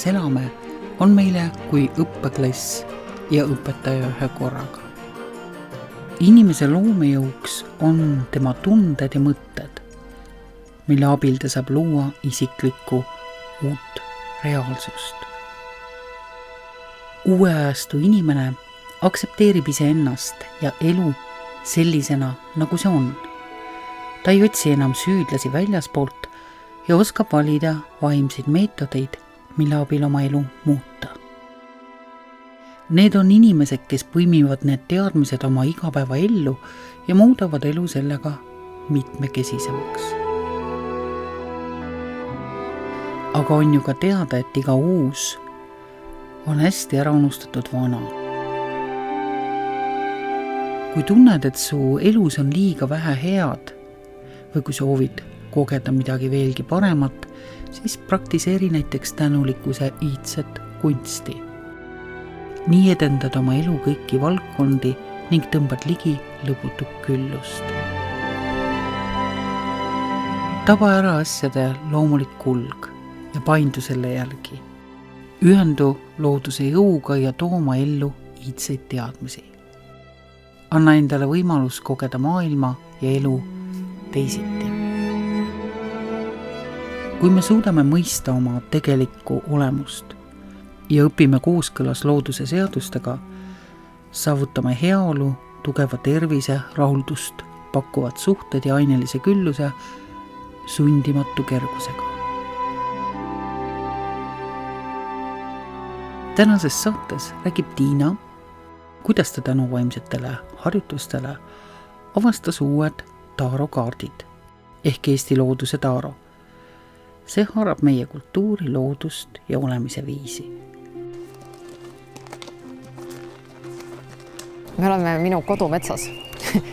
maailmas elame, on meile kui õppeklass ja õpetaja ühe korraga. Inimese loomejõuks on tema tunded ja mõtted, mille abil ta saab luua isiklikku uut reaalsust. Uue ajastu inimene aktsepteerib iseennast ja elu sellisena, nagu see on. Ta ei otsi enam süüdlasi väljaspoolt ja oskab valida vaimseid meetodeid, mille abil oma elu muuta. Need on inimesed, kes põimivad need teadmised oma igapäeva ellu ja muudavad elu sellega mitmekesisemaks. Aga on ju ka teada, et iga uus on hästi ära unustatud vana. Kui tunned, et su elus on liiga vähe head või kui soovid kogeda midagi veelgi paremat, siis praktiseeri näiteks tänulikkuse iidset kunsti. Nii edendad oma elu kõiki valdkondi ning tõmbad ligi lõputut küllust. Taba ära asjade loomulik kulg ja paindu selle järgi. Ühendu looduse jõuga ja tooma ellu iidseid teadmisi. Anna endale võimalus kogeda maailma ja elu teisiti. Kui me suudame mõista oma tegelikku olemust ja õpime kooskõlas looduse seadustega, saavutame heaolu, tugeva tervise, rahuldust, pakkuvad suhted ja ainelise külluse sundimatu kergusega. Tänases saates räägib Tiina, kuidas ta tänu vaimsetele harjutustele avastas uued tarokaardid ehk Eesti looduse taro. See haarab meie kultuuri, loodust ja olemise viisi. Me oleme minu kodumetsas.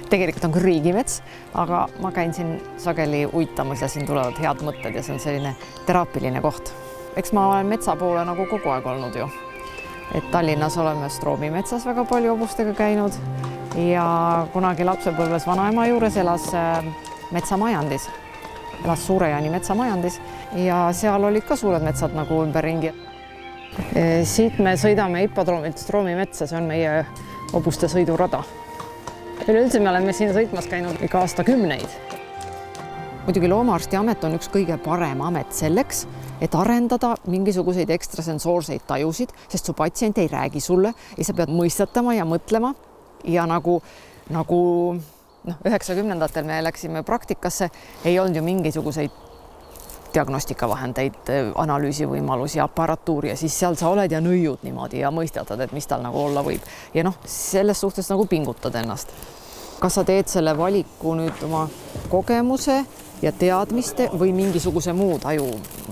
Tegelikult on küll riigimets, aga ma käin siin sageli uitamas ja siin tulevad head mõtted ja see on selline teraapiline koht. Eks ma olen metsa poole nagu kogu aeg olnud ju. Et Tallinnas oleme Stroomi metsas väga palju hobustega käinud ja kunagi lapsepõlves vanaema juures elas metsamajandis. Elas Suure-Jaani metsamajandis ja seal olid ka suured metsad nagu ümberringi. Siit me sõidame Hippodroomilt Stroomi metsa, see on meie hobuste sõidurada. Üleüldse me oleme siin sõitmas käinud iga aastakümneid. Muidugi loomaarsti amet on üks kõige parem amet selleks, et arendada mingisuguseid ekstrasensoorseid tajusid, sest su patsient ei räägi sulle ja sa pead mõistatama ja mõtlema ja nagu 90-ndatel me läksime praktikasse, ei olnud ju mingisuguseid diagnostikavahendeid, analüüsivõimalusi, aparatuuri ja siis seal sa oled ja nõiud niimoodi ja mõistatad, et mis tal nagu olla võib. Ja selles suhtes nagu pingutad ennast. Kas sa teed selle valiku nüüd oma kogemuse ja teadmiste või mingisuguse muu taju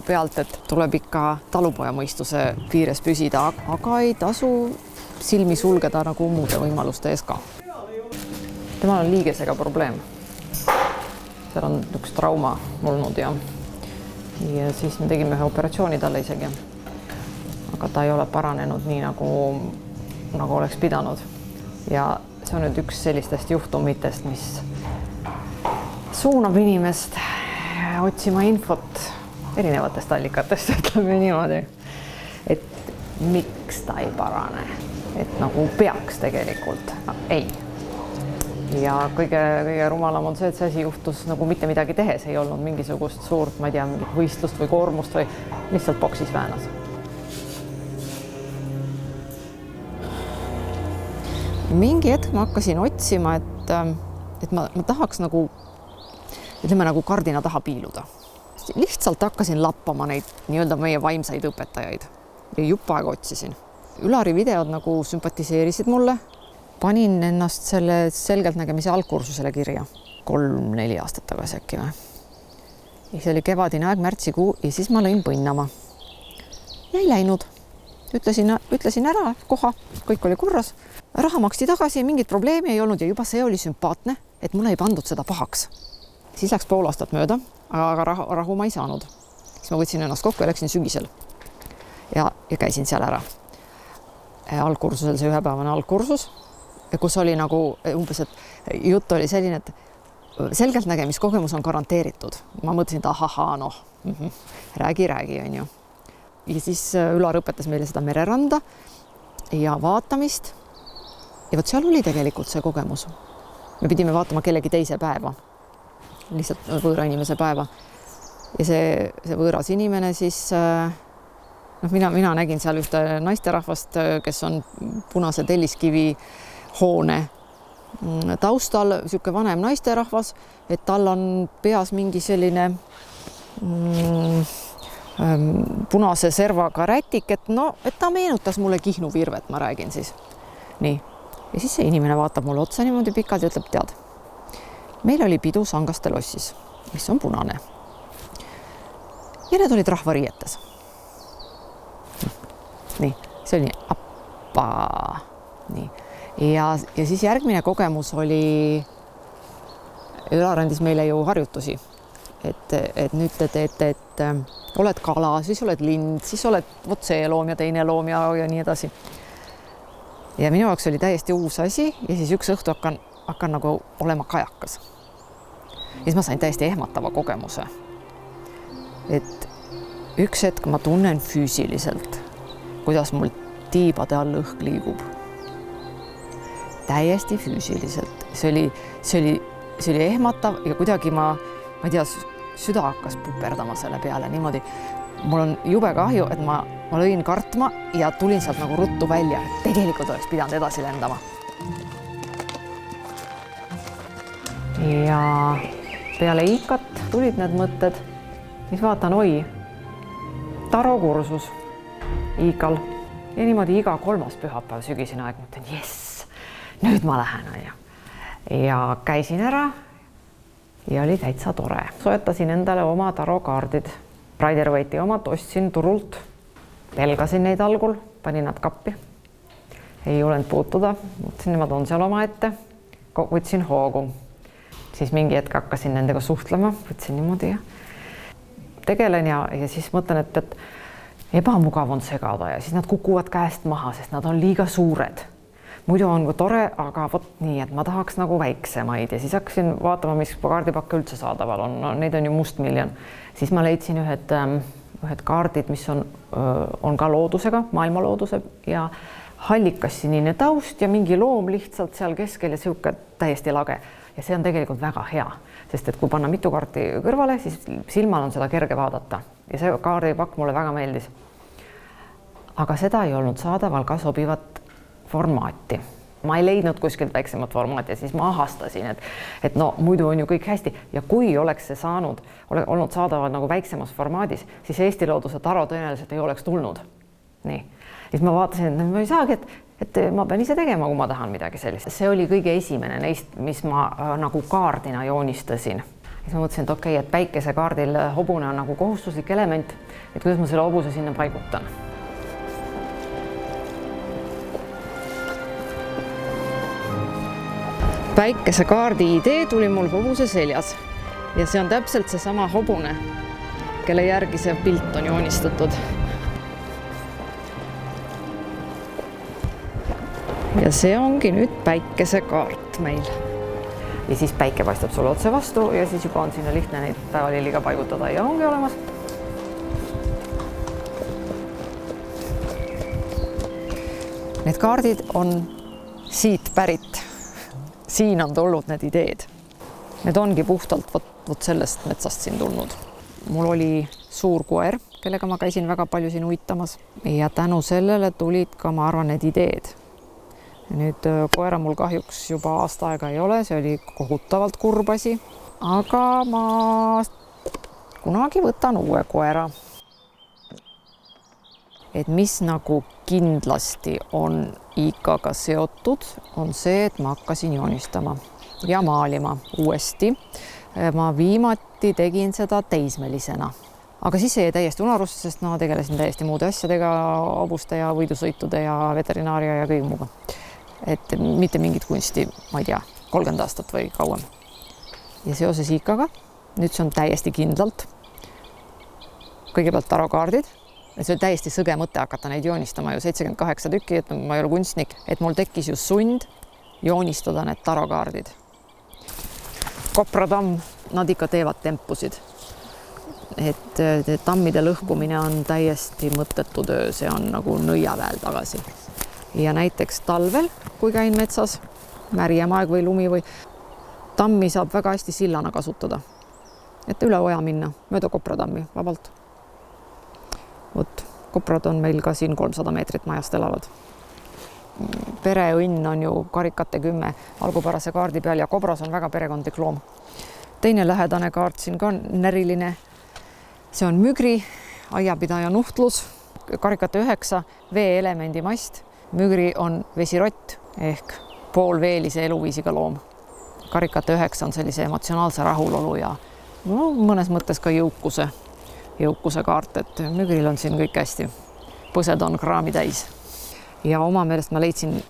pealt, et tuleb ikka talupoja mõistuse piires püsida, aga ei tasu silmi sulgeda nagu muude võimaluste ees ka. Temal on liigesega probleem. Seal on üks trauma olnud ja siis me tegime ühe operatsiooni talle isegi. Aga ta ei ole paranenud nii, nagu oleks pidanud. Ja see on nüüd üks sellistest juhtumitest, mis suunab inimest otsima infot erinevatest allikatest, ütleme niimoodi. Et miks ta ei parane? Et nagu peaks tegelikult. Ei. Ja kõige rumalam on see, et see asi juhtus nagu mitte midagi tehes, ei olnud mingisugust suurt, ma ei tea, võistlust või koormust või lihtsalt boksis väänas. Mingi hetk ma hakkasin otsima, et ma tahaks nagu kardina taha piiluda. Lihtsalt hakkasin lappama neid nii-öelda meie vaimsaid õpetajaid ja jupp aega otsisin. Ülari videod nagu sümpatiseerisid mulle. Panin ennast selle selgeltnägemise algkursusele kirja 3-4 aastat tagasi äkki või. Ja see oli kevadine aeg, märtsikuu ja siis ma lõin põnnama. Ja ei läinud. Ütlesin ära koha, kõik oli korras. Raha maksti tagasi, mingit probleemi ei olnud ja juba see oli sümpaatne, et mulle ei pandud seda pahaks. Siis läks pool aastat mööda, aga rahu ma ei saanud. Siis ma võtsin ennast kokku ja läksin sügisel ja käisin seal ära. Algkursusel see ühepäevane algkursus. Kus oli nagu umbes, et jutt oli selline, et selgeltnägemiskogemus on garanteeritud. Ma mõtlesin, et räägi, on ju. ja siis Ülar õpetas meile seda mereranda ja vaatamist. Ja vot seal oli tegelikult see kogemus. Me pidime vaatama kellegi teise päeva, lihtsalt võõra inimese päeva. Ja see võõras inimene siis, mina nägin seal ühte naisterahvast, kes on punase telliskivi hoone taustal, siuke vanem naisterahvas, et tal on peas mingi selline punase servaga rätik, et ta meenutas mulle Kihnu virvet, ma räägin siis. Nii. Ja siis see inimene vaatab mulle otsa niimoodi pikalt ja ütleb, tead, meil oli pidu Sangaste lossis, mis on punane. Ja need olid rahvarietes. Nii, see oli nii, appa. Nii. Ja siis järgmine kogemus oli, Ülar andis meile ju harjutusi, et nüüd te teete, et oled kala, siis oled lind, siis oled vot see loom ja teine loom ja nii edasi. Ja minu jaoks oli täiesti uus asi ja siis üks õhtu hakkan nagu olema kajakas. Ja siis ma sain täiesti ehmatava kogemuse. Et üks hetk ma tunnen füüsiliselt, kuidas mul tiibade all õhk liigub. Täiesti füüsiliselt. See oli ehmatav ja kuidagi ma ei tea, süda hakkas puperdama selle peale niimoodi. Mul on jube kahju, et ma lõin kartma ja tulin sealt nagu ruttu välja. Tegelikult oleks pidanud edasi lendama. Ja peale Iikat tulid need mõtted. Siis vaatan, tarokursus Iikal. Ja niimoodi iga 3. pühapäev sügisine aeg mõtlen, jess, nüüd ma lähen. Ja käisin ära ja oli täitsa tore. Soetasin endale oma tarokaardid. Rider-Waite'i omad ostsin turult, pelgasin neid algul, panin nad kappi. Ei julenud puutuda, mõtlesin, nemad on seal oma ette, võtsin hoogu. Siis mingi hetk hakkasin nendega suhtlema, võtsin niimoodi ja tegelen ja siis mõtlen, et ebamugav on segada ja siis nad kukuvad käest maha, sest nad on liiga suured. Muidu on tore, aga vot nii, et ma tahaks nagu väiksemaid ja siis hakkasin vaatama, mis kaardipakke üldse saadaval on. Neid on ju mustmiljon. Siis ma leidsin ühed kaardid, mis on ka loodusega, maailmalooduse ja hallikas sinine taust ja mingi loom lihtsalt seal keskel ja siuke täiesti lage. Ja see on tegelikult väga hea, sest et kui panna mitu kaarti kõrvale, siis silmal on seda kerge vaadata ja see kaardipakk mulle väga meeldis. Aga seda ei olnud saadaval ka sobivat formaati. Ma ei leidnud kuskilt väiksemat formaati ja siis ma ahastasin, et muidu on ju kõik hästi ja kui oleks see olnud saadaval nagu väiksemas formaadis, siis Eesti Looduse taro tõenäoliselt ei oleks tulnud. Nii. Siis ma vaatasin, et ma ei saagi, et ma pean ise tegema, kui ma tahan midagi sellist. See oli kõige esimene neist, mis ma nagu kaardina joonistasin. Siis ma mõtlesin, et okei, et päikesekaardil hobune on nagu kohustuslik element, et kuidas ma selle hobuse sinna paigutan. Päikesekaardi idee tuli mul hobuse seljas ja see on täpselt see sama hobune, kelle järgi see pilt on joonistatud. Ja see ongi nüüd päikesekaart meil. Ja siis päike paistab sulle otse vastu ja siis juba on sinna lihtne neid päevalilliga paigutada ja ongi olemas. Need kaardid on siit pärit. Siin on tulnud need ideed. Need ongi puhtalt vot sellest metsast siin tulnud. Mul oli suur koer, kellega ma käisin väga palju siin uitamas ja tänu sellele tulid ka, ma arvan, need ideed. Nüüd koera mul kahjuks juba aasta aega ei ole, see oli kohutavalt kurb asi, aga ma kunagi võtan uue koera. Et mis nagu kindlasti on Iikaga seotud, on see, et ma hakkasin joonistama ja maalima uuesti. Ma viimati tegin seda teismelisena. Aga siis see jäi täiesti unarusse, sest ma tegelesin täiesti muude asjadega, hobuste ja võidusõitude ja veterinaaria ja kõik muuga. Et mitte mingit kunsti, ma ei tea, 30 aastat või kauem. Ja seoses Iikaga, nüüd see on täiesti kindlalt. Kõigepealt tarokaardid. See oli täiesti sõge mõte hakata neid joonistama ju 78 tükki, et ma ei ole kunstnik, et mul tekkis ju sund joonistada need tarokaardid. Kopratamm, nad ikka teevad tempusid. et tammide lõhkumine on täiesti mõttetu töö, see on nagu nõiaväel tagasi. Ja näiteks talvel, kui käin metsas, märjem aeg või lumi või tammi saab väga hästi sillana kasutada, et üle oja minna, mööda Kopratammi vabalt. Vot, koprad on meil ka siin 300 meetrit majast elavad. Pereõnn on ju karikate 10 algupärase kaardi peal ja kobras on väga perekondlik loom. Teine lähedane kaart siin ka on näriline. See on mügri, aiapidaja nuhtlus, karikate 9 vee-elemendi mast. Mügri on vesirott ehk poolveelise eluviisiga loom. Karikate 9 on sellise emotsionaalse rahulolu ja mõnes mõttes ka jõukuse kaart, et mügril on siin kõik hästi. Põsed on kraami täis. Ja oma meelest ma leidsin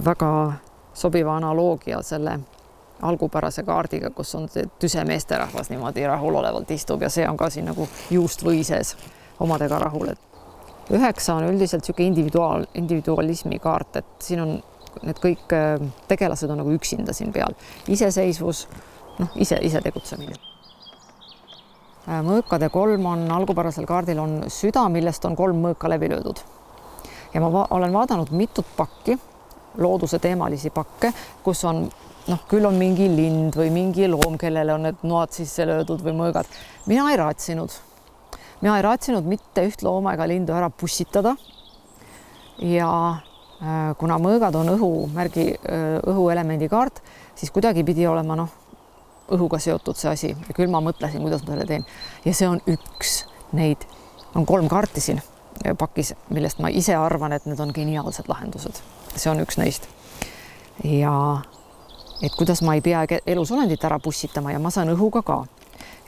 väga sobiva analoogia selle algupärase kaardiga, kus on tüse meesterahvas niimoodi rahulolevalt istub ja see on ka siin nagu juust või sees omadega rahul. 9 on üldiselt siuke individualismi kaart, et siin on need kõik tegelased on nagu üksinda siin peal. Iseseisvus, ise tegutsemine. Mõõkade 3 on algupärasel kaardil on süda, millest on 3 mõõka läbi löödud. Ja ma olen vaadanud mitut pakki, looduse teemalisi pakke, kus on, küll on mingi lind või mingi loom, kellele on need noad sisse löödud või mõõgad. Mina ei raatsinud mitte üht looma ega lindu ära pussitada. Ja kuna mõõgad on õhuelemendi kaart, siis kuidagi pidi olema õhuga seotud see asi. Ja küll ma mõtlesin, kuidas ma selle teen. Ja see on üks neid, on 3 kaarti siin pakis, millest ma ise arvan, et need on geniaalsed lahendused. See on üks neist. Ja et kuidas ma ei pea elusolendit ära pussitama ja ma saan õhuga ka.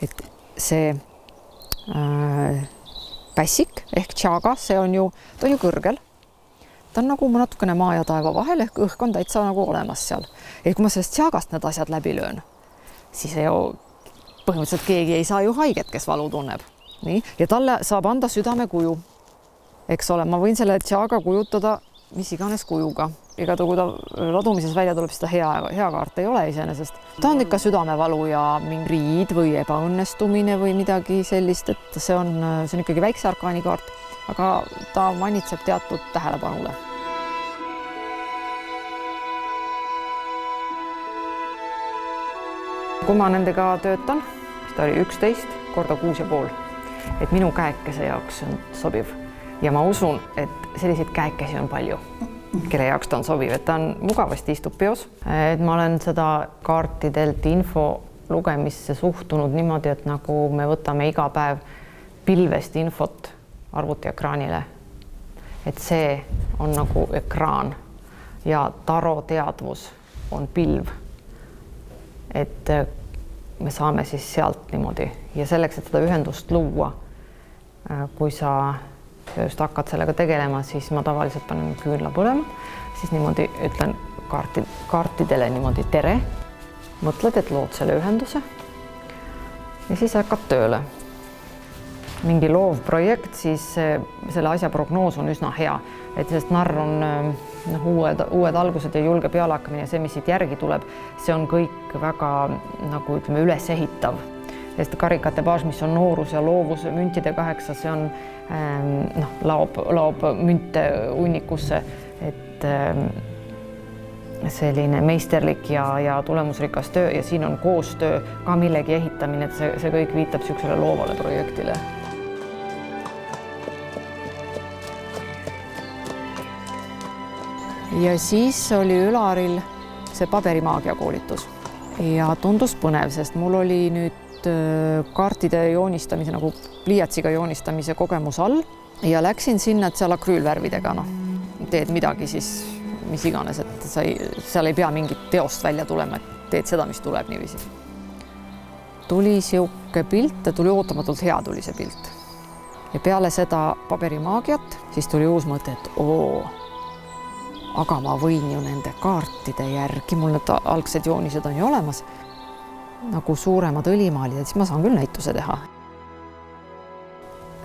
Et see pässik ehk tšaaga, see on ju kõrgel. Ta on nagu natukene maa ja taeva vahel ehk õhk on täitsa nagu olemas seal. Ja kui ma sellest tšaagast need asjad läbi löön, siis põhimõtteliselt keegi ei saa ju haiget, kes valu tunneb. Nii? Ja talle saab anda südame kuju. Eks ole, ma võin selle tšaaga kujutada mis iganes kujuga. Ega kui ta ladumises välja tuleb, siis ta hea kaart ei ole iseenesest. Ta on ikka südamevalu ja mingi riid või ebaõnnestumine või midagi sellist, et see on ikkagi väikse arkaani kaart, aga ta manitseb teatud tähelepanule. Kui ma nendega töötan, siis ta oli 11 korda 6,5, et minu käekese jaoks on sobiv. Ja ma usun, et selliseid käekesi on palju, kelle jaoks ta on sobiv, et ta on mugavasti istub peos. Et ma olen seda kaartidelt info lugemisse suhtunud niimoodi, et nagu me võtame iga päev pilvest infot arvutiekraanile. Et see on nagu ekraan ja taro teadvus on pilv. Et me saame siis sealt niimoodi ja selleks, et seda ühendust luua, kui sa just hakkad sellega tegelema, siis ma tavaliselt panen küünla põlema, siis niimoodi ütlen kaartidele niimoodi tere, mõtled, et lood selle ühenduse ja siis hakkad tööle. Mingi loov projekt, siis selle asja prognoos on üsna hea, et sest narr on uued algused ja julge pealehakkamine ja see, mis siit järgi tuleb, see on kõik väga nagu ütleme ülesehitav. Sest karikate baas, mis on noorus ja loovus, müntide 8, see on laob münte unnikusse, et selline meisterlik ja tulemusrikas töö ja siin on koostöö ka millegi ehitamine, et see kõik viitab siuksele loovale projektile. Ja siis oli Ülaril see paberimaagia koolitus ja tundus põnev, sest mul oli nüüd kaartide joonistamise nagu pliiatsiga joonistamise kogemus all ja läksin sinna, et seal akrüülvärvidega teed midagi siis, mis iganes, et seal ei pea mingit teost välja tulema, et teed seda, mis tuleb niiviisi. Tuli siuke pilt, tuli ootamatult hea tuli see pilt. Ja peale seda paberimaagiat, siis tuli uus mõte, et aga ma võin ju nende kaartide järgi, mul need algsed joonised on ju olemas, nagu suuremad õlimaalid, et siis ma saan küll näituse teha.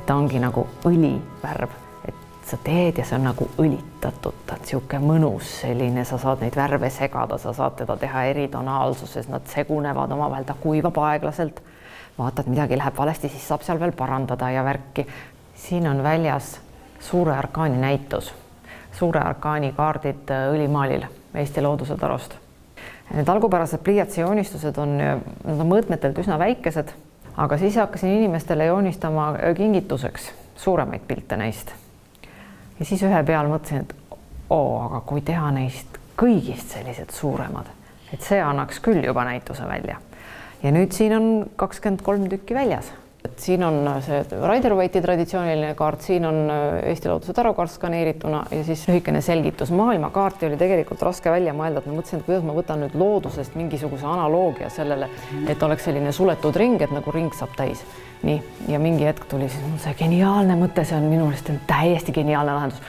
Ta ongi nagu õlivärv, et sa teed ja see on nagu õlitatud, ta on siuke mõnus selline, sa saad neid värve segada, sa saad teda teha eritonaalsuses, nad segunevad omavahel, ta kuivab aeglaselt. vaatad, midagi läheb valesti, siis saab seal veel parandada ja värki. Siin on väljas Suure Arkaani näitus, Suure Arkaani kaardid õlimaalil Eesti looduse tarost. Need algupärased pliiatsijoonistused on mõõtmetelt üsna väikesed, aga siis hakkasin inimestele joonistama kingituseks suuremaid pilte neist. Ja siis ühe peal mõtlesin, et aga kui teha neist kõigist sellised suuremad, et see annaks küll juba näituse välja. Ja nüüd siin on 23 tükki väljas. Siin on see Rider-Waite'i traditsiooniline kaart, siin on Eesti looduse tarokaart skaneerituna ja siis lühikene selgitus. Maailmakaarti oli tegelikult raske välja mõelda, et ma mõtlesin, et kuidas ma võtan nüüd loodusest mingisuguse analoogia sellele, et oleks selline suletud ring, et nagu ring saab täis. Nii, ja mingi hetk tuli siis see geniaalne mõte, see on minu arust täiesti geniaalne lahendus.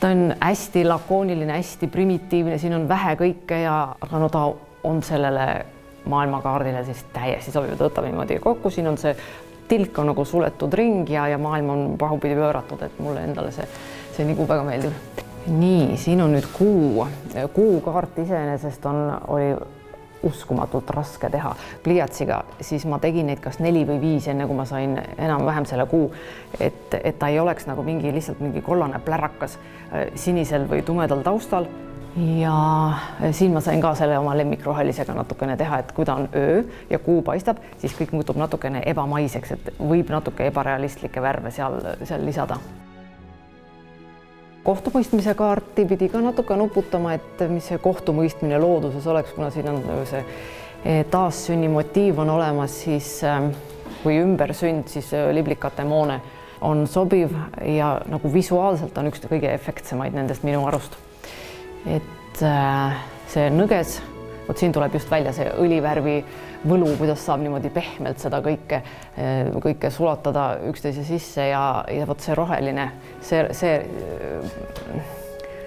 Ta on hästi lakooniline, hästi primitiivne, siin on vähe kõike aga no ta on sellele maailmakaardile siis täiesti sobiv, võtab niimoodi kokku, siin on see tilk on nagu suletud ring ja maailm on pahupidi pööratud, et mulle endale see nagu väga meeldib. Nii, siin on nüüd kuukaart iseenesest oli uskumatult raske teha pliiatsiga, siis ma tegin neid kas 4 või 5 enne, kui ma sain enam-vähem selle kuu, et ta ei oleks nagu lihtsalt mingi kollane plärakas sinisel või tumedal taustal. Ja siin ma sain ka selle oma lemmikrohelisega natukene teha, et kui ta on öö ja kuu paistab, siis kõik muutub natukene ebamaiseks, et võib natuke ebarealistlikke värve seal lisada. Kohtumõistmise kaarti pidi ka natuke nuputama, et mis see kohtumõistmine looduses oleks, kuna siin on see taassünni motiiv on olemas, siis kui ümbersünd, siis liblikate moone on sobiv ja nagu visuaalselt on üks kõige efektsemaid nendest minu arust. Et see nõges, siin tuleb just välja see õlivärvi võlu, kuidas saab niimoodi pehmelt seda kõike sulatada üksteise sisse ja võt see roheline, see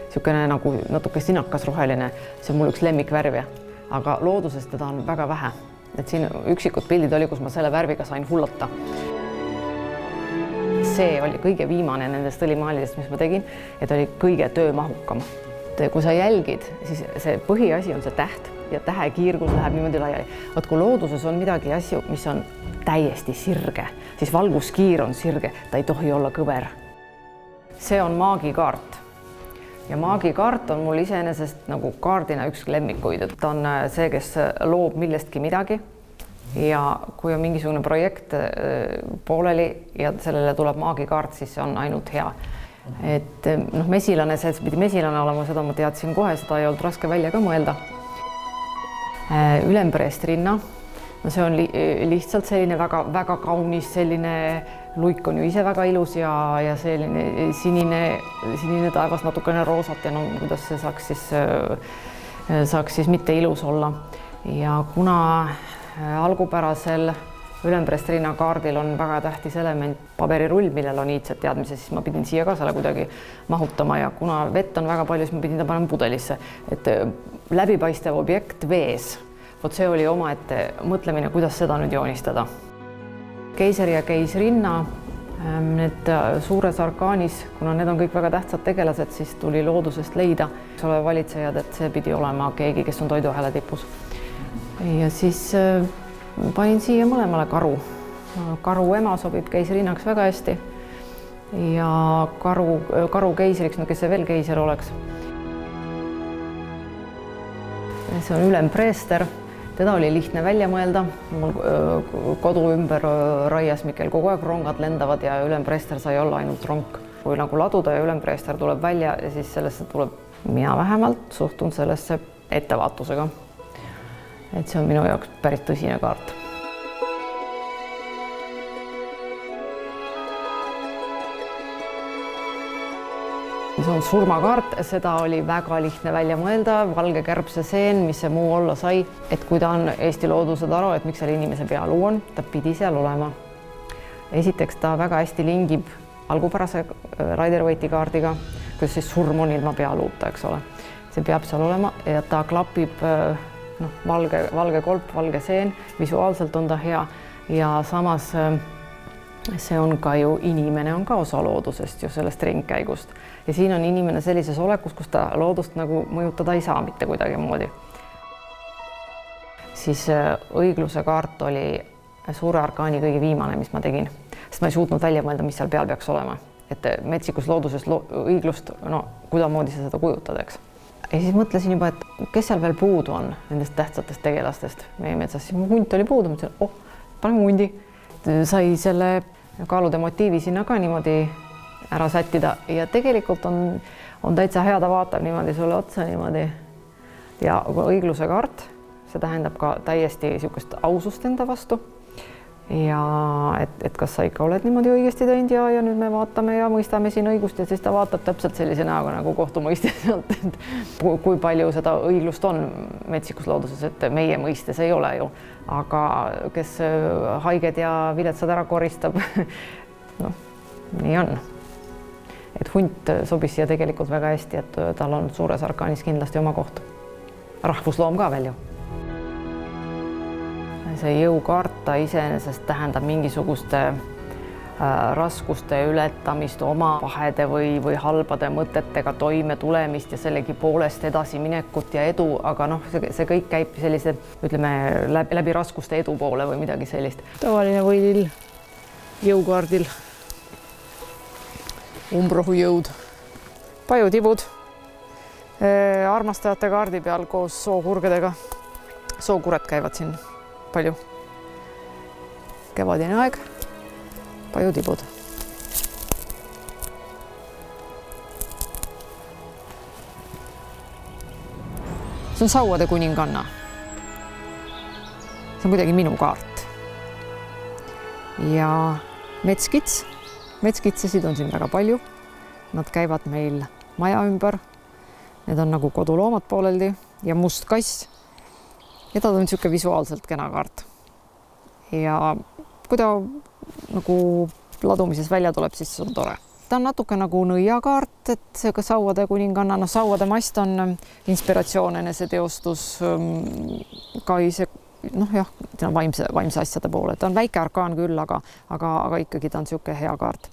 niisugune nagu natuke sinakas roheline, see on mul üks lemmikvärv, aga looduses teda on väga vähe. Et siin üksikud pildid oli, kus ma selle värviga sain hullata. See oli kõige viimane nendest õlimaalidest, mis ma tegin, et oli kõige töömahukam. Kui sa jälgid, siis see põhiasi on see täht ja tähe kiirgus läheb niimoodi laiali. Vaat kui looduses on midagi asju, mis on täiesti sirge, siis valguskiir on sirge, ta ei tohi olla kõver. See on maagikaart ja maagikaart on mul iseenesest nagu kaardina üks lemmikuid, et ta on see, kes loob millestki midagi ja kui on mingisugune projekt pooleli ja sellele tuleb maagikaart, siis see on ainult hea. Et mesilane, see pidi mesilane olema, seda ma teadsin kohe, seda ei olnud raske välja ka mõelda. Ülempreest rinna, see on lihtsalt selline väga kaunis, selline luik on ju ise väga ilus ja selline sinine taevas, natukene roosat ja kuidas see saaks siis mitte ilus olla. Ja kuna algupärasel Ülempreest rinna kaardil on väga tähtis element paberirull, millel on iidsed teadmised, siis ma pidin siia ka selle kuidagi mahutama ja kuna vett on väga palju, siis ma pidin ta panema pudelisse, et läbipaistev objekt vees. Vot see oli omaette mõtlemine, kuidas seda nüüd joonistada. Keiser ja keisrinna, need Suures Arkaanis, kuna need on kõik väga tähtsad tegelased, siis tuli loodusest leida valitsejad, et see pidi olema keegi, kes on toiduahela tipus. Ja siis panin siia mõlemale karu. Karu ema sobib keisrinnaks väga hästi ja karu keisriks, kes see veel keiser oleks. See on ülempreester, teda oli lihtne välja mõelda. Mul kodu ümber raias Mikkel kogu aeg rongad lendavad ja ülempreester sai olla ainult ronk. Kui nagu laduda ja ülempreester tuleb välja ja siis sellesse tuleb, mina vähemalt suhtun sellesse ettevaatusega. Et see on minu jaoks päris tõsine kaart. See on surmakaart, seda oli väga lihtne välja mõelda, valge kärbseseen, mis see muu olla sai, et kui ta on Eesti looduse taro, et miks seal inimese pealuu on, ta pidi seal olema. Esiteks ta väga hästi lingib algupärase Rider-Waite'i kaardiga, kus siis surm on ilma pealuuta, eks ole. See peab seal olema ja ta klapib valge kolp, valge seen, visuaalselt on ta hea ja samas see on ka ju, inimene on ka osa loodusest ju sellest ringkäigust ja siin on inimene sellises olekus, kus ta loodust nagu mõjutada ei saa mitte kuidagi moodi. siis õigluse kaart oli suure arkaani kõige viimane, mis ma tegin, sest ma ei suutnud välja mõelda, mis seal peal peaks olema, et metsikus looduses õiglust, no kuidamoodi sa seda kujutad, eks. Ja siis mõtlesin juba, et kes seal veel puudu on nendest tähtsatest tegelastest meie metsas, siis hunt oli puudu, mõtlesin, paneme hundi. Sai selle kaalude motiivi sinna ka niimoodi ära sättida ja tegelikult on täitsa hea, ta vaatab niimoodi sulle otsa niimoodi ja õigluse kaart, see tähendab ka täiesti niisugust ausust enda vastu ja et kas sa ikka oled niimoodi õigesti teinud ja nüüd me vaatame ja mõistame siin õigust ja siis ta vaatab täpselt sellise näoga nagu kohtumõistja sealt, et kui palju seda õiglust on metsikus looduses, et meie mõistes ei ole ju, aga kes haiged ja viletsad ära koristab, noh, nii on. Et hunt sobis siia tegelikult väga hästi, et tal on suures arkaanis kindlasti oma koht. Rahvusloom ka veel ju. See jõukaart ta iseenesest tähendab mingisuguste raskuste ületamist, oma pahede või halbade mõtetega toime tulemist ja sellegipoolest edasiminekut ja edu, aga noh, see kõik käib sellise, ütleme, läbi raskuste edu poole või midagi sellist. Tavaline võilill jõukaardil. Umbrohu jõud. Pajutibud. Armastajate kaardi peal koos sookurgedega. Sookured käivad siin palju. Kevadine aeg, pajutibud. See on sauade kuninganna. See on kuidagi minu kaart. Ja metskits. Metskitsesid on siin väga palju. Nad käivad meil maja ümber. Need on nagu koduloomad pooleldi ja must kass. Ja ta on niisugune visuaalselt kena kaart. Ja kui ta nagu ladumises välja tuleb, siis see on tore. Ta on natuke nagu nõiakaart, et see ka sauade kuninganna, no sauade mast on inspiratsioon, eneseteostus, ka ise, noh jah, ta on vaimse asjade poole. Ta on väike arkaan küll, aga ikkagi ta on niisugune hea kaart.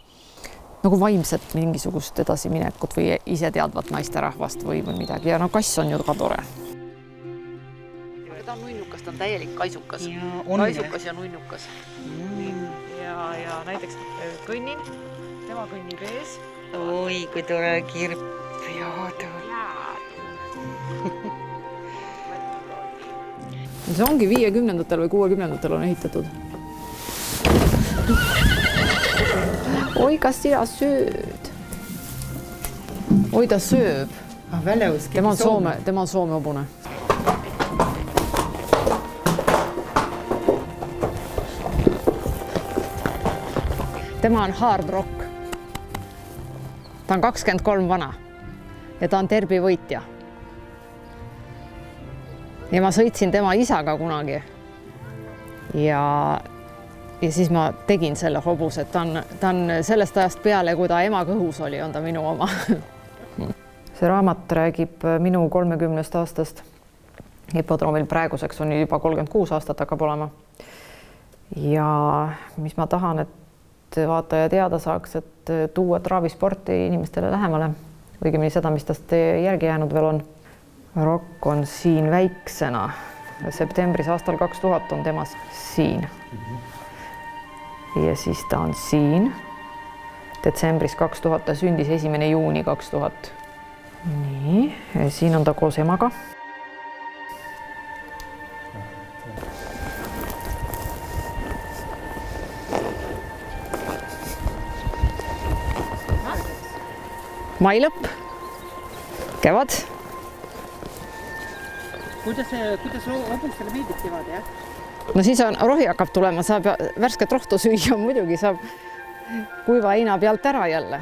Nagu vaimset mingisugust edasiminekut või iseteadvat naisterahvast või midagi. Ja no kass on ju ka tore. Ta on nunnukas, ta on täielik kaisukas. Kaisukas ja nunnukas. Ja näiteks kõnnin, tema kõnnib ees. Oi, kui tore kirp. Jaadu. See ongi 50-ndatel või 60-ndatel on ehitatud. Oi, kas sina sööd? Oi, ta sööb. Tema on Soome hobune. Tema on Hard Rock. Ta on 23 vana ja ta on Derby võitja. Ja ma sõitsin tema isaga kunagi ja siis ma tegin selle hobuse, et ta on sellest ajast peale, kui ta ema kõhus oli, on ta minu oma. See raamat räägib minu 30 aastast. Hipodroomil praeguseks on juba 36 aastat hakkab olema. Ja mis ma tahan, et vaataja teada saaks, et tuua traavisporti inimestele lähemale. Õigemini seda, mis tast järgi jäänud veel on. Rokk on siin väiksena. Septembris aastal 2000 on temas siin. Ja siis ta on siin. Detsembris 2000 ta sündis 1. juuni 2000. Nii, ja siin on ta koos emaga. Mailõpp, kevad. Kuidas hobustele meeldib kevad, jah? No siis on, rohi hakkab tulema, saab värsket rohtu süüa, muidugi saab kuiva heina pealt ära jälle.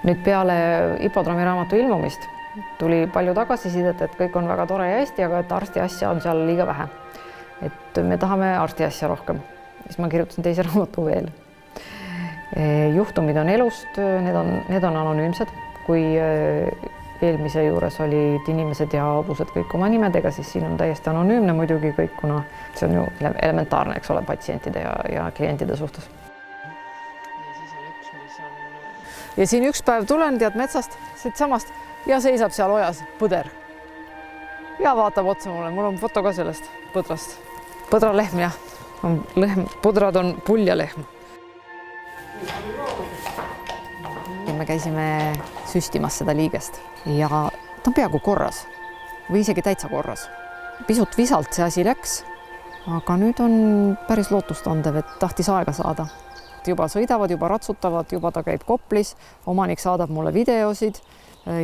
Nüüd peale hipodroomi raamatu ilmumist tuli palju tagasisidet, et kõik on väga tore ja hästi, aga et arsti asja on seal liiga vähe. Et me tahame arsti asja rohkem. Siis ma kirjutasin teise raamatu veel. Juhtumid on elust, need on anonüümsed. Kui eelmise juures olid inimesed ja hobused kõik oma nimedega, siis siin on täiesti anonüümne muidugi kõik, kuna see on ju elementaarne, eks ole, patsientide ja klientide suhtes. Ja siis on üks, mis on ja siin üks päev tulen, tead, metsast, siit samast ja seisab seal ojas põder. Ja vaatab otsa mulle, mul on foto ka sellest põdrast. Põdralehm, jah. Põdrad on puljalehm. Me käisime süstimas seda liigest ja ta on peaaegu korras või isegi täitsa korras. Pisut visalt see asi läks, aga nüüd on päris lootustandev, et tahtis aega saada. Juba sõidavad, juba ratsutavad, juba ta käib Koplis, omanik saadab mulle videosid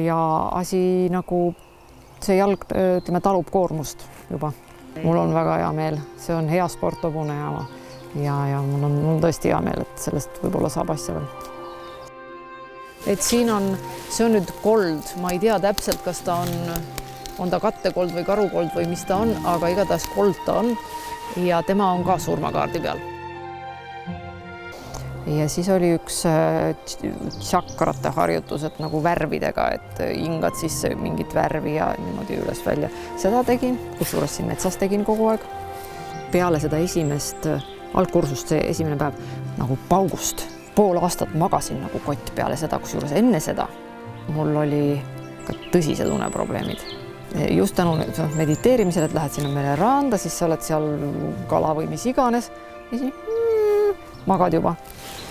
ja asi nagu see jalg, ütleme, talub koormust juba. Mul on väga hea meel, see on hea sporthobune ja mul on tõesti hea meel, et sellest võib-olla saab asja veel. Et siin see on nüüd kold, ma ei tea täpselt, kas ta on ta kattekold või karukold või mis ta on, aga igatahes kold ta on ja tema on ka surmakaardi peal. Ja siis oli üks tšakrate harjutus, et nagu värvidega, et hingad sisse mingit värvi ja niimoodi üles välja. Seda tegin, kusjuures siin metsas tegin kogu aeg. Peale seda esimest algkursust, see esimene päev nagu paugust. Pool aastat magasin nagu kott peale seda, kusjuures enne seda mul oli ka tõsised uneprobleemid. Just tänu mediteerimisele, et lähed sinna mereranda, siis sa oled seal kala või mis iganes ja siis magad juba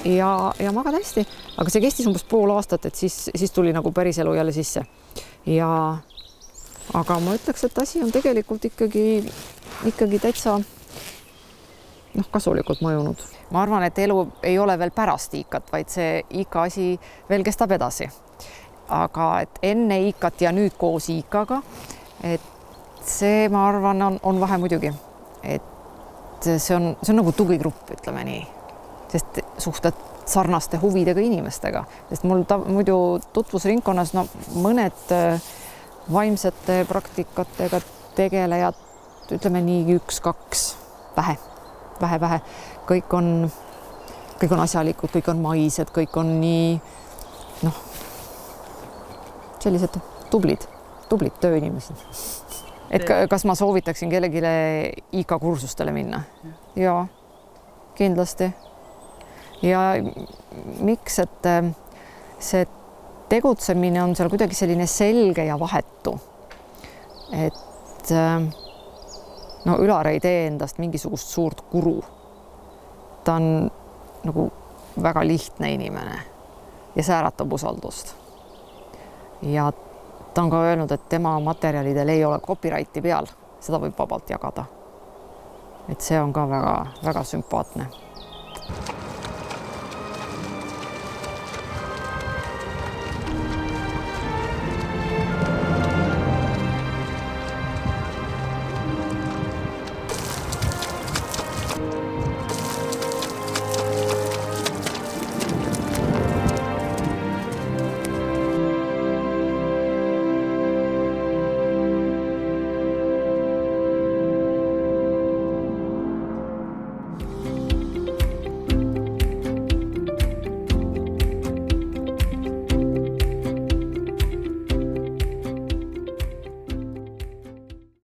ja magad hästi. Aga see kestis umbes pool aastat, et siis tuli nagu päris elu jälle sisse. Aga ma ütleks, et asi on tegelikult ikkagi täitsa kasulikult mõjunud. Ma arvan, et elu ei ole veel pärast IKAt, vaid see IKA asi veel kestab edasi. Aga et enne IKAt ja nüüd koos IKAga, et see, ma arvan, on vahe muidugi. Et see on nagu tugigrupp, ütleme nii. Sest suhtled sarnaste huvidega inimestega. Sest mul muidu tutvusringkonnas mõned vaimsete praktikatega tegelejad, ütleme nii 1-2, vähe. Kõik on asjalikud, kõik on maised, kõik on nii, sellised tublid tööinimesed. Et kas ma soovitaksin kellegile IKA kursustele minna? Jaa, kindlasti. Ja miks, et see tegutsemine on seal kuidagi selline selge ja vahetu. Et Ülar ei tee endast mingisugust suurt guru. Ta on nagu väga lihtne inimene ja see äratab usaldust. Ja ta on ka öelnud, et tema materjalidel ei ole copyrighti peal. Seda võib vabalt jagada. Et see on ka väga, väga sümpaatne.